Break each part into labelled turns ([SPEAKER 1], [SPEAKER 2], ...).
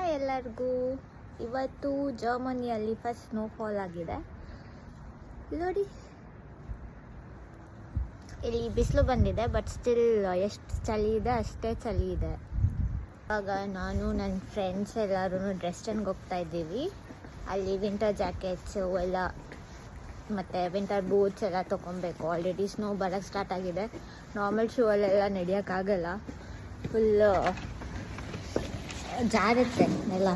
[SPEAKER 1] Hi ಎಲ್ಲರಿಗೂ. ಇವತ್ತು ಜರ್ಮನಿಯಲ್ಲಿ ಫಸ್ಟ್ ಸ್ನೋಫಾಲ್ ಆಗಿದೆ ನೋಡಿ. ಇಲ್ಲಿ ಬಿಸಿಲು ಬಂದಿದೆ, ಬಟ್ ಸ್ಟಿಲ್ ಎಷ್ಟು ಚಳಿ ಇದೆ ಅಷ್ಟೇ ಚಳಿ ಇದೆ. ಇವಾಗ ನಾನು ನನ್ನ ಫ್ರೆಂಡ್ಸ್ ಎಲ್ಲರೂ ಡ್ರೆಸ್ಟನ್ಗೆ ಹೋಗ್ತಾ ಇದ್ದೀವಿ. ಅಲ್ಲಿ ವಿಂಟರ್ ಜಾಕೆಟ್ಸು ಎಲ್ಲ ಮತ್ತು ವಿಂಟರ್ ಬೂಟ್ಸ್ ಎಲ್ಲ ತೊಗೊಬೇಕು. ಆಲ್ರೆಡಿ ಸ್ನೋ ಬರೋಕ್ಕೆ ಸ್ಟಾರ್ಟ್ ಆಗಿದೆ. ನಾರ್ಮಲ್ ಶೂ ಅಲ್ಲೆಲ್ಲ ನಡೆಯೋಕ್ಕಾಗಲ್ಲ, ಫುಲ್ಲು ಜಾರುತ್ತೆ ಎಲ್ಲ.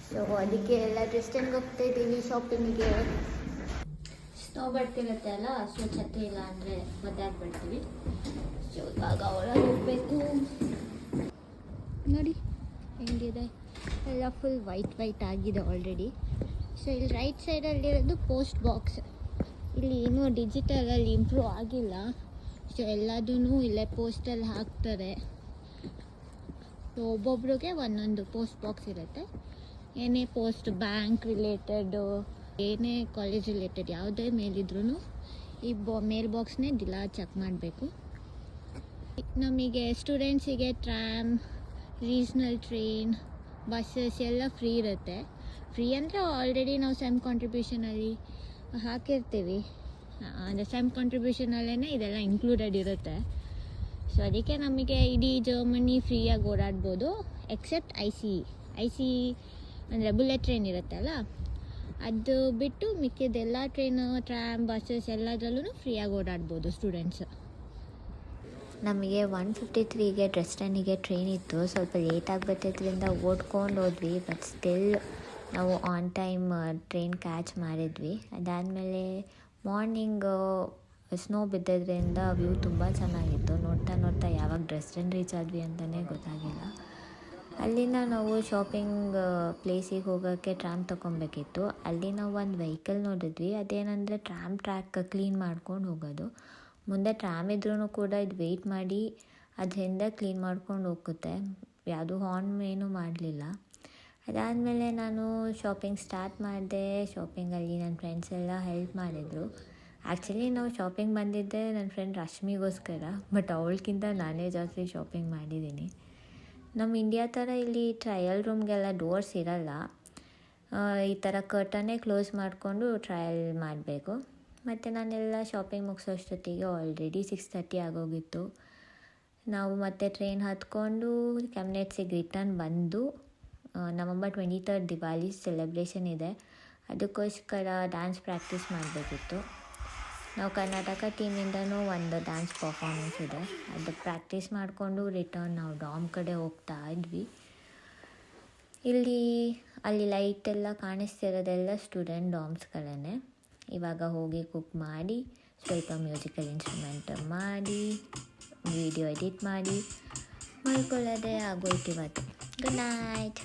[SPEAKER 1] ಸೊ ಅದಕ್ಕೆ ಎಲ್ಲ ಡ್ರೆಸ್ಟನ್ಗೆ ಹೋಗ್ತಾ ಇದ್ದೀವಿ ಶಾಪಿಂಗಿಗೆ. ಸ್ನೋ ಬರ್ತಿರುತ್ತೆ ಅಲ್ಲ, ಸೊ ಛತ್ರಿ ಇಲ್ಲ ಅಂದರೆ ಒದ್ದಾಡ್ಬಿಡ್ತೀವಿ. ಸೊ ಇವಾಗ ಒಳಗೆ ಹೋಗಬೇಕು. ನೋಡಿ ಹೆಂಗಿದೆ, ಎಲ್ಲ ಫುಲ್ ವೈಟ್ ಆಗಿದೆ ಆಲ್ರೆಡಿ. ಸೊ ಇಲ್ಲಿ ರೈಟ್ ಸೈಡಲ್ಲಿರೋದು ಪೋಸ್ಟ್ ಬಾಕ್ಸ್. ಇಲ್ಲಿ ಇನ್ನೂ ಡಿಜಿಟಲಲ್ಲಿ ಇಂಪ್ರೂವ್ ಆಗಿಲ್ಲ. ಸೊ ಎಲ್ಲದೂ ಇಲ್ಲೇ ಪೋಸ್ಟಲ್ಲಿ ಹಾಕ್ತಾರೆ. ಸೊ ಒಬ್ಬೊಬ್ರಿಗೆ ಒಂದೊಂದು ಪೋಸ್ಟ್ ಬಾಕ್ಸ್ ಇರುತ್ತೆ. ಏನೇ ಪೋಸ್ಟ್, ಬ್ಯಾಂಕ್ ರಿಲೇಟೆಡ್, ಏನೇ ಕಾಲೇಜ್ ರಿಲೇಟೆಡ್ ಯಾವುದೇ ಮೇಲಿದ್ರೂ ಈ ಮೇಲ್ ಬಾಕ್ಸ್ನೇ ದಿನ ಚೆಕ್ ಮಾಡಬೇಕು. ನಮಗೆ ಸ್ಟೂಡೆಂಟ್ಸಿಗೆ ಟ್ರಾಮ್, ರೀಜ್ನಲ್ ಟ್ರೈನ್, ಬಸ್ಸಸ್ ಎಲ್ಲ ಫ್ರೀ ಇರುತ್ತೆ. ಫ್ರೀ ಅಂದರೆ ಆಲ್ರೆಡಿ ನಾವು ಸೆಮ್ ಕಾಂಟ್ರಿಬ್ಯೂಷನಲ್ಲಿ ಹಾಕಿರ್ತೀವಿ. ಅಂದರೆ ಸೆಮ್ ಕಾಂಟ್ರಿಬ್ಯೂಷನಲ್ಲೇ ಇದೆಲ್ಲ ಇನ್ಕ್ಲೂಡೆಡ್ ಇರುತ್ತೆ. ಸೊ ಅದಕ್ಕೆ ನಮಗೆ ಇಡೀ ಜರ್ಮನಿ ಫ್ರೀಯಾಗಿ ಓಡಾಡ್ಬೋದು, ಎಕ್ಸೆಪ್ಟ್ ಐ ಸಿ ಅಂದರೆ ಬುಲೆಟ್ ಟ್ರೈನ್ ಇರುತ್ತಲ್ಲ, ಅದು ಬಿಟ್ಟು ಮಿಕ್ಕಿದ್ದೆಲ್ಲ ಟ್ರೈನು, ಟ್ರಾಮ್, ಬಸ್ಸಸ್ ಎಲ್ಲದರಲ್ಲೂ ಫ್ರೀಯಾಗಿ ಓಡಾಡ್ಬೋದು ಸ್ಟೂಡೆಂಟ್ಸ್. ನಮಗೆ 1:53ಗೆ ಡ್ರೆಸ್ಟನ್ನಿಗೆ ಟ್ರೈನ್ ಇತ್ತು. ಸ್ವಲ್ಪ ಲೇಟಾಗಿ ಬರ್ತಿದ್ರಿಂದ ಓಡ್ಕೊಂಡು ಹೋದ್ವಿ, ಬಟ್ ಸ್ಟಿಲ್ ನಾವು ಆನ್ ಟೈಮ್ ಟ್ರೈನ್ ಕ್ಯಾಚ್ ಮಾಡಿದ್ವಿ. ಅದಾದಮೇಲೆ ಮಾರ್ನಿಂಗ್ ಸ್ನೋ ಬಿದ್ದೋದ್ರಿಂದ ವ್ಯೂ ತುಂಬ ಚೆನ್ನಾಗಿತ್ತು. ನೋಡ್ತಾ ಯಾವಾಗ ಡ್ರೆಸ್ಟನ್ ರೀಚ್ ಆದ್ವಿ ಅಂತಲೇ ಗೊತ್ತಾಗಿಲ್ಲ. ಅಲ್ಲಿಂದ ನಾವು ಶಾಪಿಂಗ್ ಪ್ಲೇಸಿಗೆ ಹೋಗೋಕ್ಕೆ ಟ್ರಾಮ್ ತೊಗೊಬೇಕಿತ್ತು. ಅಲ್ಲಿ ನಾವು ಒಂದು ವೆಹಿಕಲ್ ನೋಡಿದ್ವಿ. ಅದೇನೆಂದರೆ ಟ್ರಾಮ್ ಟ್ರ್ಯಾಕ್ ಕ್ಲೀನ್ ಮಾಡ್ಕೊಂಡು ಹೋಗೋದು. ಮುಂದೆ ಟ್ರಾಮ್ ಇದ್ರೂ ಕೂಡ ಇದು ವೆಯ್ಟ್ ಮಾಡಿ ಅದರಿಂದ ಕ್ಲೀನ್ ಮಾಡ್ಕೊಂಡು ಹೋಗುತ್ತೆ. ಯಾವುದೂ ಹಾರ್ನ್ ಏನೂ ಮಾಡಲಿಲ್ಲ. ಅದಾದಮೇಲೆ ನಾನು ಶಾಪಿಂಗ್ ಸ್ಟಾರ್ಟ್ ಮಾಡಿದೆ. ಶಾಪಿಂಗಲ್ಲಿ ನನ್ನ ಫ್ರೆಂಡ್ಸ್ ಎಲ್ಲ ಹೆಲ್ಪ್ ಮಾಡಿದರು. ಆ್ಯಕ್ಚುಲಿ ನಾವು ಶಾಪಿಂಗ್ ಬಂದಿದ್ದೆ ನನ್ನ ಫ್ರೆಂಡ್ ರಶ್ಮಿಗೋಸ್ಕರ, ಬಟ್ ಅವಳಕ್ಕಿಂತ ನಾನೇ ಜಾಸ್ತಿ ಶಾಪಿಂಗ್ ಮಾಡಿದ್ದೀನಿ. ನಮ್ಮ ಇಂಡಿಯಾ ಥರ ಇಲ್ಲಿ ಟ್ರಯಲ್ ರೂಮ್ಗೆಲ್ಲ ಡೋರ್ಸ್ ಇರಲ್ಲ. ಈ ಥರ ಕರ್ಟನ್ನೇ ಕ್ಲೋಸ್ ಮಾಡಿಕೊಂಡು ಟ್ರಯಲ್ ಮಾಡಬೇಕು. ಮತ್ತು ನಾನೆಲ್ಲ ಶಾಪಿಂಗ್ ಮುಗಿಸೋಷ್ಟೊತ್ತಿಗೆ ಆಲ್ರೆಡಿ 6:30 ಆಗೋಗಿತ್ತು. ನಾವು ಮತ್ತೆ ಟ್ರೈನ್ ಹತ್ಕೊಂಡು ಕೆಮ್ನೆಟ್ಸಿಗೆ ರಿಟರ್ನ್ ಬಂದು, ನವಂಬರ್ 23 ದಿವಾಲಿ ಸೆಲೆಬ್ರೇಷನ್ ಇದೆ, ಅದಕ್ಕೋಸ್ಕರ ಡ್ಯಾನ್ಸ್ ಪ್ರಾಕ್ಟೀಸ್ ಮಾಡಬೇಕಿತ್ತು. ನಾವು ಕರ್ನಾಟಕ ಟೀಮಿಂದನೂ ಒಂದು ಡ್ಯಾನ್ಸ್ ಪರ್ಫಾರ್ಮೆನ್ಸ್ ಇದೆ, ಅದು ಪ್ರಾಕ್ಟೀಸ್ ಮಾಡಿಕೊಂಡು ರಿಟರ್ನ್ ನಾವು ಡಾಮ್ ಕಡೆ ಹೋಗ್ತಾ ಇದ್ವಿ. ಅಲ್ಲಿ ಲೈಟೆಲ್ಲ ಕಾಣಿಸ್ತಿರೋದೆಲ್ಲ ಸ್ಟೂಡೆಂಟ್ ಡಾಮ್ಸ್ಗಳೇ. ಇವಾಗ ಹೋಗಿ ಕುಕ್ ಮಾಡಿ, ಸ್ವಲ್ಪ ಮ್ಯೂಸಿಕಲ್ ಇನ್ಸ್ಟ್ರೂಮೆಂಟ್ ಮಾಡಿ, ವಿಡಿಯೋ ಎಡಿಟ್ ಮಾಡಿ ಮಲ್ಕೊಳ್ಳೋದೇ ಆಗೋಯ್ತು ಇವತ್ತು. Good night.